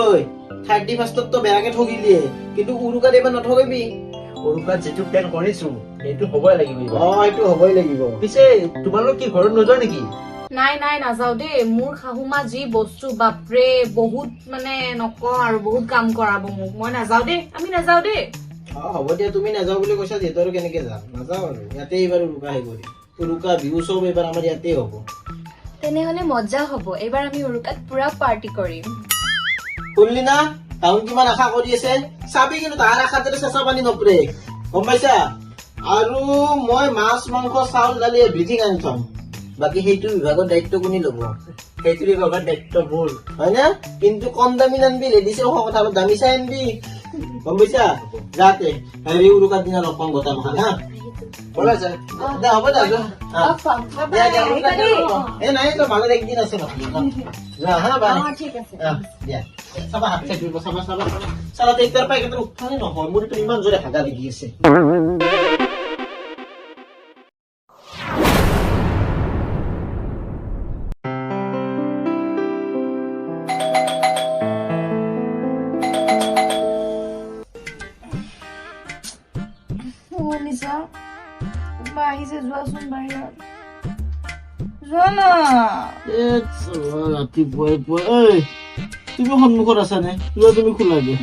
ওই 31ত তো বেয়াকে ঠগিলিয়ে কিন্তু উৰুকাত এবাৰ নঠগিবি। উৰুকাত যেটো প্লেন কৰিছো সেইটো হ'বই লাগিব এইটো হ'বই লাগিব। পিছে তোমালোক কি ঘৰত নোযোৱা নেকি? নাই নাই নাযাও দেই, মোৰ শাহুমা যি বস্তু বাপৰে বহুত মানে নকওঁ আৰু বহুত কাম কৰাব মোক, মই নাযাও দেই, আমি নাযাও দেই। হ'ব দিয়া, তুমি নাযাওঁ বুলি কৈছা যিহেতু আৰু কেনেকে যাম, নাযাওঁ আৰু ইয়াতে এইবাৰ উৰুকা হে কৰি উৰুকা বিহু চব এইবাৰ আমাৰ ইয়াতে হ'ব। তেনেহলে মজা হ'ব, এইবাৰ আমি উৰুকাত পুৰা পাৰ্টি কৰিম। শুনলি না তাহোন কিমান আশা কৰি আছে, চাবি কিন্তু তাৰ আশাতে চেঁচা পানী নপৰে, গম পাইছা? আৰু মই মাছ মাংস চাউল দালি এভৰিথিং আনি থম, বাকী সেইটো বিভাগৰ দায়িত্ব কোনে ল'ব? সেইটো বিভাগৰ দায়িত্ব মোৰ। হয় না? কিন্তু কম দামী নানবি, লেডিছে অহা কথা অলপ দামী চাই আনবি, গম পাইছা? যাতে হেৰি উৰুকাৰ দিনা লগ পাম গোটা মাখান হা। ব'লা যায়। দে হ'ব দে যোৱা। দিয়া, দিয়া, উৰুকাৰ দিনা লগ পাম। নাই তো মাজত একদিন আছে বাকী যোৱা হা বাই। ঠিক আছে। দিয়া চাবা হাত চাই দিব, চাবা চাবা চাবা একটাৰ পাই কিন্তু উঠানে নহয়, মোৰ এইটো ইমান জোৰে হাগা লাগি আছে। আহিছে, যোৱাচোন বাহিৰত, যোৱা না। ৰাতিপুৱাই পুৱাই তুমি সন্মুখত আছা নে? যোৱা তুমি খোলাগে,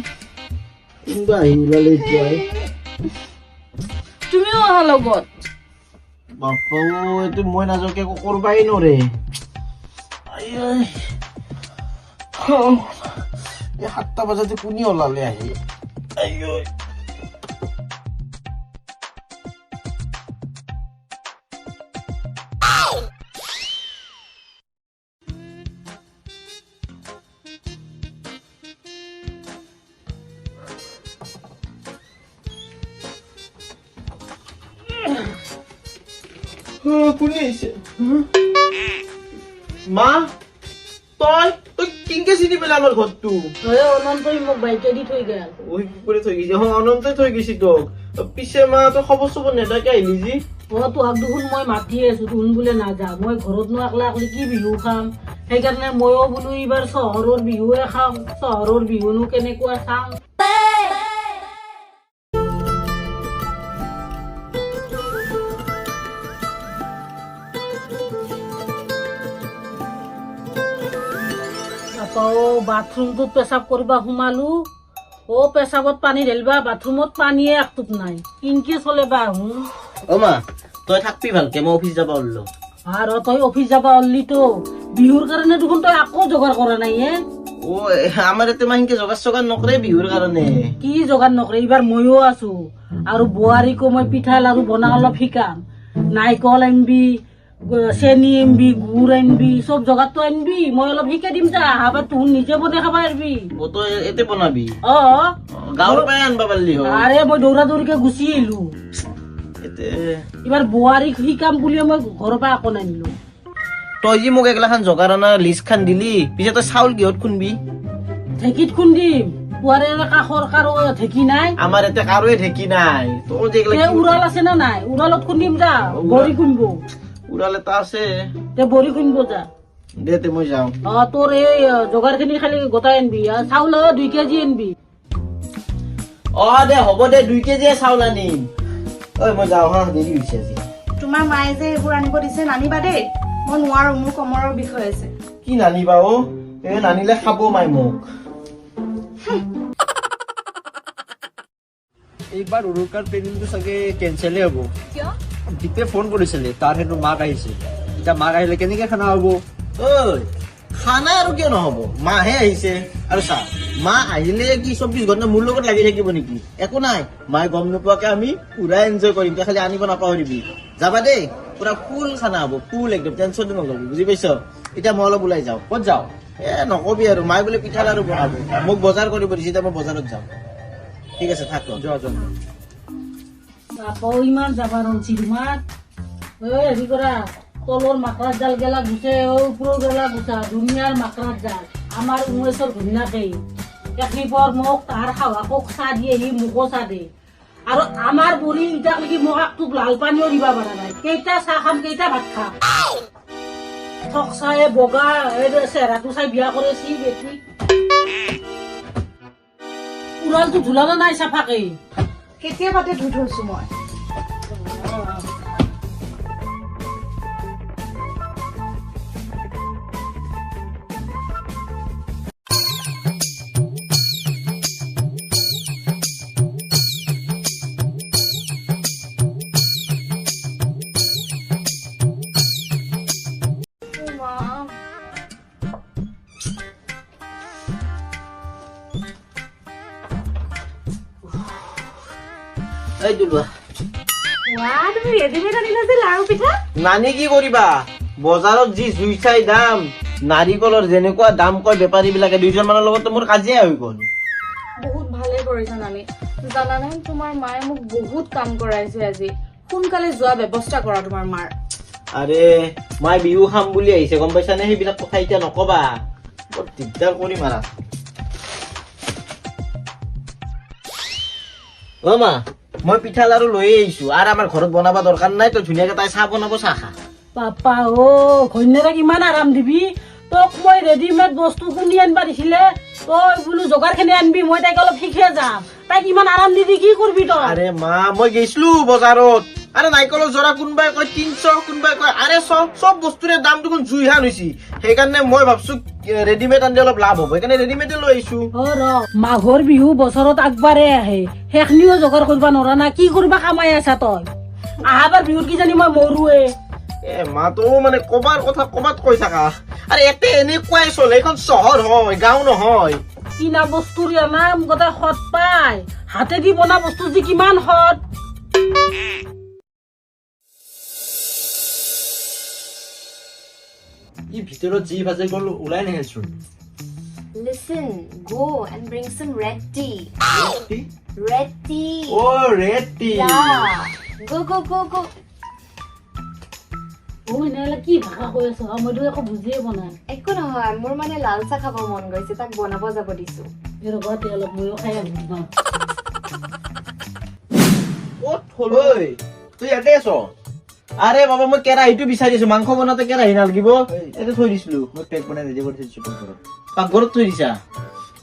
কিন্তু আহি ওলালে এতিয়াই। তুমিও অহা লগত। বাপা এইটো মই নাযোৱাকে একো কৰবাই নৰে। এই 7টা বজাতে কোনে ওলালে আহি। কোনে আহিছে? মা তই তই কিনকে চিনি পেলা আমাৰ ঘৰটো? অনন্তই মোক বাইকে দি থৈ গেল। ওই পুকুৰে থৈ গেছি, অনন্তই থৈ গেছি তোক। পিছে মা তো খবৰ চবৰ নেদাকে আহিলি যি? তোহাক দেখোন মই মাতি আছো, তুন বোলে নাযা, মই ঘৰত নো একলা একলি কি বিহু খাম, সেইকাৰণে ময়ো বোলো এইবাৰ চহৰৰ বিহুৱে খাম, চহৰৰ বিহুনো কেনেকুৱা চাম। বাথৰুমটোত পেচাব কৰিবা সোমালো, পেচাবত পানী ঢেলবা, বাথৰুমত পানীয়ে একটুপ নাই, কিনকে চলে বা আহোঁ। ও মা তই থাকবি ভালকে, মই অফিস যাবা ওল্লো। আৰু তই অফিস যাবা অল্লি তো বিহুৰ কাৰণে দেখোন তই আকৌ যোগাৰ কৰা নাই ও আমাৰ ইয়াতে মাহিনকে যোগাৰ চগাৰ নকৰে বিহুৰ কাৰণে। কি যোগাৰ নকৰে, এইবাৰ ময়ো আছো আৰু বোৱাৰীকো মই পিঠা লাৰু বনা অলপ শিকাম, নাৰিকল আনবি, চেনি আনবি, গুড় আনবি, চব জগাৰটো আনবি, মই অলপ শিকাই দিম যা, আবাৰ তুন নিজে বনাই খাবা পাৰবি। ও তই এতে বনাবি? গাঁৱৰ পৰাই আনবা পাৰলি হয়। আৰে মই দৌৰা দৌৰিকে গুচি আহিলো, এতে এবাৰ বোৱাৰীক শিকাম বুলি মই ঘৰৰ পৰা আকৌ নানিলো। তই যি মোক এগলাখান যোগাৰ আনা লিষ্ট খান দিলি, পিছে তই চাউল কিহত খুনবি? ঢেঁকীত খুন্দিম, পুৱাৰে কাষৰ কাৰো ঢেঁকী নাই, আমাৰ ইয়াতে কাৰোৱে ঢেঁকী নাই। তোৰ যে উৰাল আছে না নাই, উৰালত খুন্দিম যা, বৰি খুন্দিব, উৰাল এটা আছে, বৰি খুন্দিব যা। দে তে মই যাওঁ। তোৰ এই যোগাৰ খিনি খালি গোটাই আনবি, চাউল 2 কেজি আনবি। দে হ'ব দে, 2 কেজি চাউল আনিম। ঐ মই যাওঁ হা, দেৰি হৈছে আজি। তোমাৰ মায়ে যে এইবোৰ আনিব দিছে নানিবা দেই, মই নোৱাৰো, মোৰ কমৰৰ বিষয় আছে। কি নানিবা নানিলে খাব মাই মোক। এইবাৰ উৰুকাৰ প্লেনিংটো চাগে কেনচেলে হ'ব। কিয়? দীপে ফোন কৰিছিলে, তাৰ হেনো মাক আহিছে, এতিয়া মাক আহিলে কেনেকে খানা হ'ব? খানা আৰু কিয় নহব, মাহে আহিছে। আৰু চা, মা আহিলে কি 24 ঘণ্টা মোৰ লগত লাগি থাকিব নেকি? একো নাই, মায়ে গম নোপোৱাকে আমি পুৰা এনজয় কৰিম, তই খালি আনিব নাপাহৰিবি। যাবা দেই, পুৰা ফুল খানা হ'ব, ফুল একদম, টেনচনটো নলবি, বুজি পাইছ? এতিয়া মই অলপ ওলাই যাওঁ। ক'ত যাওঁ? নকবি আৰু, মায়ে বোলে পিঠা লাৰু বনাব, মোক বজাৰ কৰিব দিছে, এতিয়া মই বজাৰত যাওঁ। ঠিক আছে থাক। যোৱা যোৱা। আকৌ ইমান যাবা ৰঞ্চি তোমাৰ, হেৰি কৰা, তলৰ মাকড়ার জাল গেলা গুছে, উপরের গেলা গুছা, দুনিয়ার মাকড়ার জাল, আমার 19 ঘূর্ণাকেই একনি পর মোক তার খাওয়া কক চা দিয়ে সি মোকো চা দে, আৰু আমাৰ বুঢ়ী ইটাক লাগি মোক তোক লাল পানীও দিবা পাৰা নাই, কেইটা চাহ খাম, কেইটা ভাত খাম। ঠক চাই বগা এই চেহেৰাটো চাই বিয়া কৰিছি বেটি উৰালটো ধুলানো নাই চাফাকে কেতিয়াবাতে ধুই থৈছো মই এই দুলুৱা তুমি ৰেডিমেড আনিলা যে লাৰু পিঠা নানি কি কৰিবা বজাৰত যি জুই চাই দাম নাৰিকলৰ যেনেকুৱা দাম কয় বেপাৰী বিলাকে 2জন মানৰ লগত মোৰ কাজিয়া হৈ গ'ল বহুত ভালে কৰিছা নানি জানানে তোমাৰ মায়ে মোক বহুত কাম কৰাইছে আজি সোনকালে যোৱা ব্যৱস্থা কৰা তোমাৰ মাৰ আৰে মাই বিহু খাম বুলি আহিছে গম পাইছানে সেইবিলাক কথা এতিয়া নকবা বৰ দিগদাৰ কৰি মাৰা অ মা মই পিঠা লাৰু লৈ আহিছো আৰু আমাৰ ঘৰত বনাব দৰকাৰ নাই তই ধুনীয়াকে তাই চাহ বনাব চাহ খা পাপা অ ঘৈণীয়েৰে কিমান আৰাম দিবি তোক মই ৰেডিমেড বস্তু খুন্দি আনবা দিছিলে তই বোলো যোগাৰখিনি আনবি মই তাইক অলপ শিকে যাম তাইক ইমান আৰাম দিবি কি কৰিবি তই আৰে মা মই গৈছিলো বজাৰত আৰে নাৰিকলৰ জৰা কোনোবাই কয় 300 কোনোবাই কয় 250 চব বস্তুৰে দাম দেখোন জুইহান হৈছে সেইকাৰণে মই ভাবছো ৰেডিমেড আনিলে অলপ লাভ হ'ব সেইকাৰণে ৰেডিমেডে লৈ আহিছো অ ৰ মাঘৰ বিহু বছৰত আগবাৰে আহে সেইখিনিও যোগাৰ কৰিব নোৱাৰা না কি কৰিবা কামাই আছা তই আহাবাৰ বিহুত কিজানি মই মৰুৱে এ মা তো মানে কবাৰ কথা কবাত কৈ থাকা আৰে এতে এনেকুৱাই চলে এইখন চহৰ হয় গাঁও নহয় কিনা বস্তুৰ নাম গোটেই সৎ পাই হাতেদি বনা বস্তু যি কিমান সৎ ই ভিতৰত যি ভাজে গ'ল ওলাই নাহেচোন Listen, go and bring some red tea. Red tea. O red tea Yeah. Go. অ এনেহলে কি ভাষা কৈ আছো মইতো একো বুজিয়ে পোৱা নাই একো নহয় মোৰ মানে লাল চাহ খাব মন গৈছে তাক বনাব যাব দিছো এই ৰবা অলপ ময়ো খাই আহিম ক'ত থল ঐ তই ইয়াতে আছ আৰে বাবা মই কেৰাহীটো বিচাৰি আছো মাংস বনাওঁতে কেৰাহী নালাগিব ইয়াতে থৈ দিছিলো মই পেক বনাই ৰেডি কৰি থৈছো ঘৰত পাকঘৰত থৈ দিছা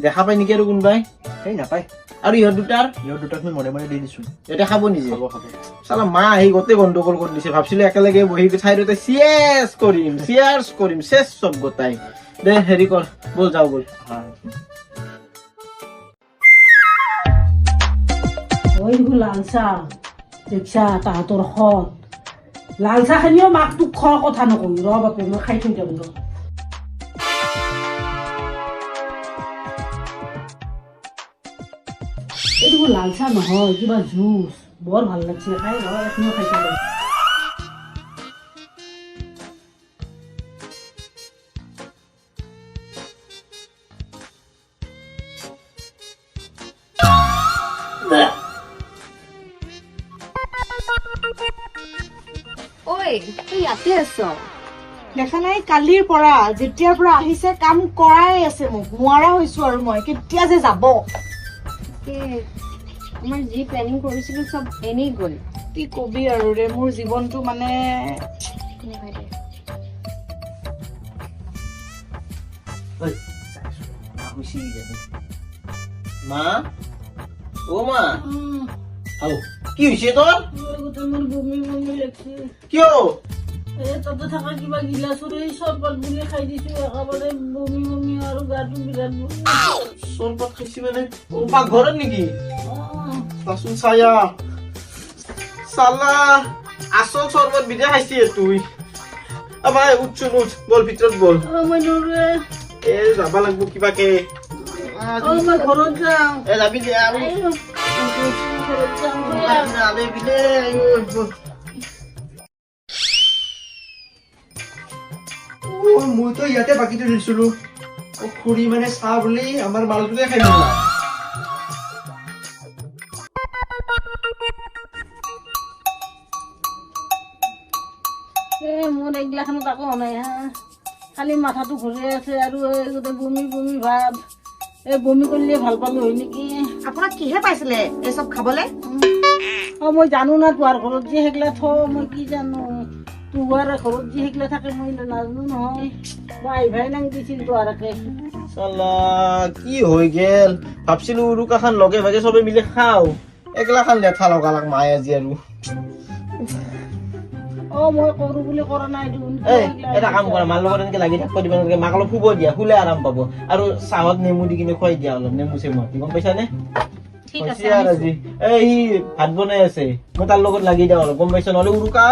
দেখা পাই নেকি আৰু কোনোবাই সেই নাপায় আৰু ইহঁত দুটাৰ ইহঁত দুটাক মই মনে মনে দি দিছো ইয়াতে খাব নিজে খাব চালা মা আহি গোটেই গণ্ডগোল কৰি দিছে ভাবছিলো একেলগে বহি চাইডতে চিয়েছ কৰিম চেছ চব গোটাই দে হেৰি কৰ বল যাও বল ওই দেখো লাল চাহ দেখছা তাহাঁতৰ সৎ লাল চাহ খিনিও মাক তোক খোৱাৰ কথা নকবি ৰ বাপে মই খাই থৈ যাম ৰ এই দেখো লাল চাহ নহয় কিবা জুচ বৰ ভাল লাগছে খাই ৰ এখিনিও খাই থৈ যাম ঐ তুই ইয়াতে আছ দেখা নাই কালিৰ পৰা যেতিয়াৰ পৰা আহিছে কাম কৰাই আছে মোক নোৱাৰা হৈছো আৰু মই কেতিয়া যে যাব আমাৰ যি প্লেনিং কৰিছিলো চব এনেই গ'ল কি কবি আৰু ৰে মোৰ জীৱনটো মানে মা ও মা কি হৈছে তোৰ মোৰ বমি বমি লাগছে কিয় তাতে থকা কিবা গিলাচৰ এই চৰবত বুলি খাই দিছো একেবাৰে বমি বমি আৰু গাটো বিৰাট বমি চৰবত খাইছি মানে পাকঘৰত নেকি চাচোন চায়া চালা আচল চৰবত বিদে খাইছি তুই ভাই উঠছোন উঠ বল ভিতৰত বল মই নৰে এ যাবা লাগব কিবাকে মই ঘৰত যাওঁ এ যাবি দে আৰু ঘৰত যাওঁ মইতো ইয়াতে বাকী থৈ দিছিলো খুৰী মানে চাহ বুলি আমাৰ মালটোকে খাই দিলা মোৰ এইগিলাখনত আকৌ নাই হা খালি মাথাটো ঘূৰি আছে আৰু গোটেই বমি বমি ভাব এই বমি কৰিলে ভাল পালো হয় নেকি আপোনাক কিহে পাইছিলে এই চব খাবলে মই জানো না তোৰ ঘৰত যে সেইগিলা থ মই কি জানো তোৰ ঘৰত যি শিকলে থাকে মই নাজানো নহয় মই ভাই নাং দিছিল তো আৰকে চালা কি হৈ গেল ভাবছিলো উৰুকা খান লগে ভাগে চবে মিলি খাও একলা খান লেঠা লগালাক মায়ে আজি আৰু মই কৰো বুলি কৰা নাই এটা কাম কৰা মাৰ লগত এনেকে লাগি থাকিব দিবা নালাগে মাক অলপ শুব দিয়া শুলে আৰাম পাব আৰু চাহত নেমু দি কিনে খুৱাই দিয়া অলপ নেমু চেমু গম পাইছা নে আজি এই ভাত বনাই আছে মই তাৰ লগত লাগি দিওঁ অলপ গম পাইছা নহলে উৰুকা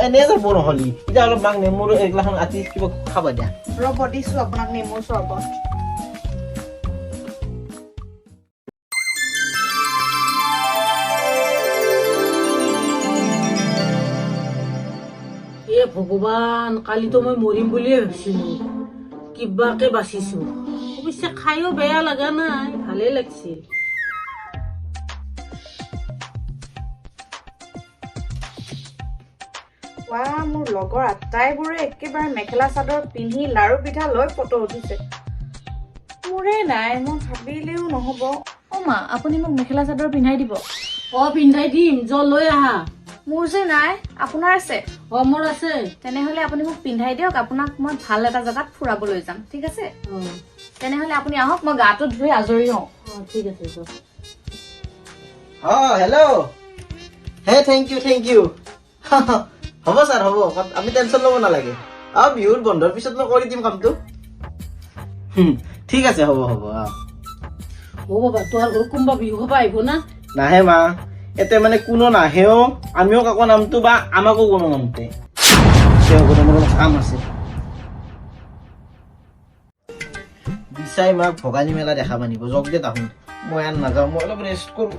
এনে যাব নহলি এতিয়া অলপ মাক নেমুৰ এগিলাখন আতি কিবা খাবা দিয়া ৰ'ব দিছো আপোনাক নেমুৰ চৰবত ভগৱান কালিতো মই মৰিম বুলিয়ে ভাবিছিলো কিবাকে বাচিছো অৱশ্যে খাইও বেয়া লগা নাই ভালে লাগিছিল মোৰ লগৰ আটাইবোৰে একেবাৰে মেখেলা চাদৰ পিন্ধি লাৰু পিঠা লৈ ফটো উঠিছে মোৰে নাই মই ভাবিলেও নহব মা আপুনি মোক মেখেলা চাদৰ পিন্ধাই দিব পিন্ধাই দিম লৈ আহা মোৰ যে নাই আপোনাৰ আছে মোৰ আছে তেনেহলে আপুনি মোক পিন্ধাই দিয়ক আপোনাক মই ভাল এটা জেগাত ফুৰাবলৈ যাম ঠিক আছে তেনেহলে আপুনি আহক মই গাটো ধুই আজৰি হওঁ ঠিক আছে হেল্ল' হে থেংক ইউ হ'ব ছাৰ হ'ব আমি টেনচন ল'ব নালাগে বিহুৰ বন্ধৰ পিছত মই কৰি দিম কামটো ঠিক আছে হ'ব বাবা তোৰ ঘৰত কোনোবা বিহু খাব আহিব না নাহে মা এতে মানে কোনো নাহেও আমিও কাকো নামতো বা আমাকো কোনো নামতে কাম আছে বিচাই মাক ভগানী মেলা দেখা মানিব জগ দে তাহোন মই আন নাযাওঁ মই অলপ ৰেষ্ট কৰো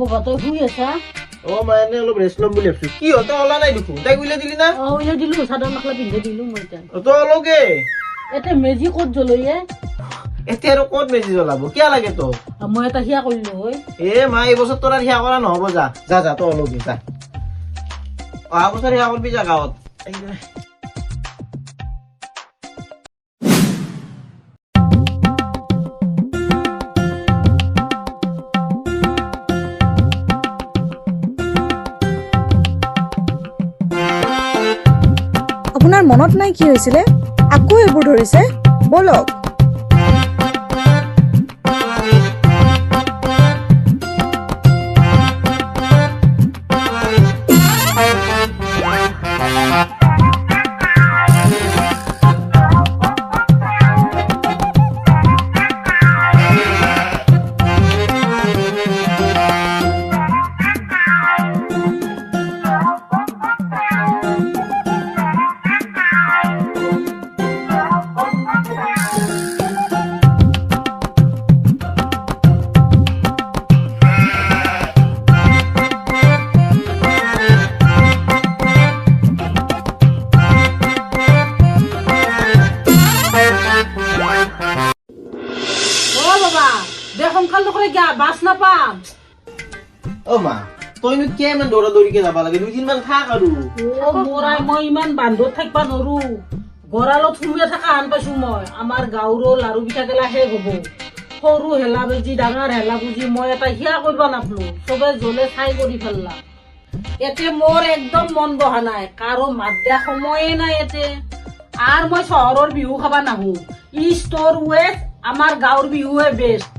বাবা তই শুই আছা মই এনে অলপ ৰেষ্ট ল'ম বুলি ভাবিছো কি তই ওলা নাই দেখোন তাইক উলিয়াই দিলি না উলিয়াই দিলো চাদৰ মেখেলা পিন্ধাই দিলো মই তই অলগে এতিয়া মেজি ক'ত জ্বলৈয়ে এতিয়া আৰু ক'ত মেজি জ্বলাব কিয় লাগে তো মই এটা সিয়া কৰিলো হয় মা এই বছৰ তোৰ সেয়া কৰা নহব যা তই অলগে যা অহা বছৰ সেয়া কৰবি যা গাঁৱত আপোনাৰ মনত নাই কি হৈছিলে আকৌ এইবোৰ ধৰিছে বলক বাছ নাপাম মা তইনো কিয় ইমান দৌৰা দৌৰিকে যাব লাগে 2-3 মান থাক আৰু মই ইমান বান্ধত থাকিব নোৱাৰো গঁৰালত শুই থকা আন পাইছো মই আমাৰ গাঁৱৰো লাৰু পিঠা গেলা শেষ হব সৰু হেলা বেজি ডাঙৰ হেলা বুজি মই এটা সিয়া কৰিব নাপালো চবে জ্বলে চাই কৰি পেলাম এতিয়া মোৰ একদম মন বহা নাই কাৰো মাত দিয়া সময়ে নাই এতিয়া আৰু মই চহৰৰ বিহু খাবা নাহো ইষ্ট অৰ ৱেষ্ট আমাৰ গাঁৱৰ বিহুহে বেষ্ট